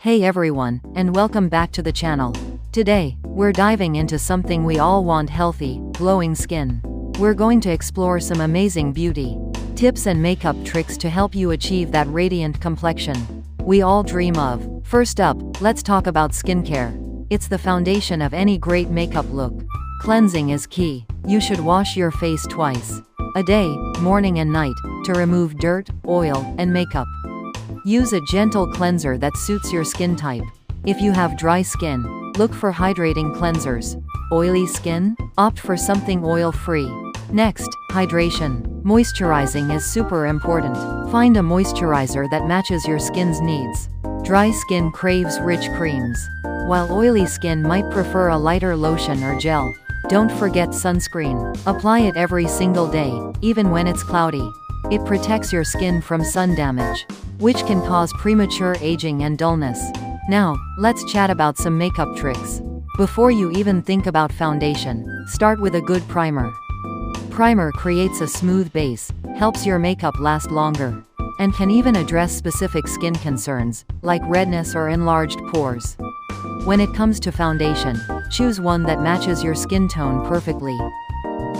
Hey everyone, and welcome back to the channel. Today, we're diving into something we all want: healthy, glowing skin. We're going to explore some amazing beauty tips and makeup tricks to help you achieve that radiant complexion we all dream of. First up, let's talk about skincare. It's the foundation of any great makeup look. Cleansing is key. You should wash your face twice a day, morning and night, to remove dirt, oil, and makeup. Use a gentle cleanser that suits your skin type. If you have dry skin, look for hydrating cleansers. Oily skin? Opt for something oil-free. Next, hydration. Moisturizing is super important. Find a moisturizer that matches your skin's needs. Dry skin craves rich creams, while oily skin might prefer a lighter lotion or gel. Don't forget sunscreen. Apply it every single day, even when it's cloudy. It protects your skin from sun damage, which can cause premature aging and dullness. Now, let's chat about some makeup tricks. Before you even think about foundation, start with a good primer. Primer creates a smooth base, helps your makeup last longer, and can even address specific skin concerns, like redness or enlarged pores. When it comes to foundation, choose one that matches your skin tone perfectly.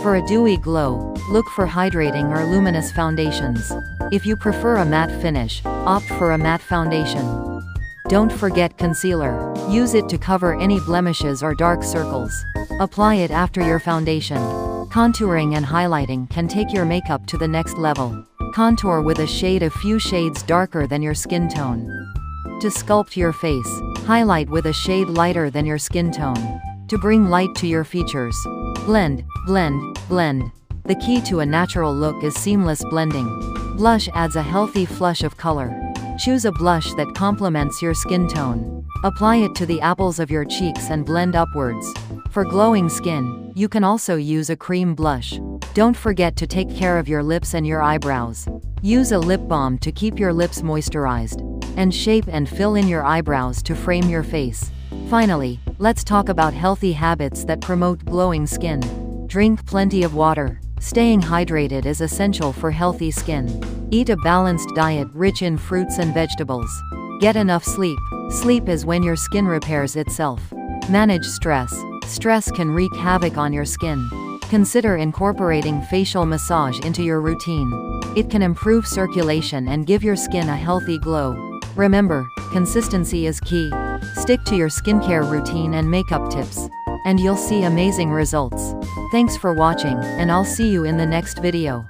For a dewy glow, look for hydrating or luminous foundations. If you prefer a matte finish, opt for a matte foundation. Don't forget concealer. Use it to cover any blemishes or dark circles. Apply it after your foundation. Contouring and highlighting can take your makeup to the next level. Contour with a shade a few shades darker than your skin tone. To sculpt your face, highlight with a shade lighter than your skin tone, to bring light to your features. Blend, blend, blend. The key to a natural look is seamless blending. Blush adds a healthy flush of color. Choose a blush that complements your skin tone. Apply it to the apples of your cheeks and blend upwards. For glowing skin, you can also use a cream blush. Don't forget to take care of your lips and your eyebrows. Use a lip balm to keep your lips moisturized, and shape and fill in your eyebrows to frame your face. Finally, let's talk about healthy habits that promote glowing skin. Drink plenty of water. Staying hydrated is essential for healthy skin. Eat a balanced diet rich in fruits and vegetables. Get enough sleep. Sleep is when your skin repairs itself. Manage stress. Stress can wreak havoc on your skin. Consider incorporating facial massage into your routine. It can improve circulation and give your skin a healthy glow. Remember, consistency is key. Stick to your skincare routine and makeup tips, and you'll see amazing results. Thanks for watching, and I'll see you in the next video.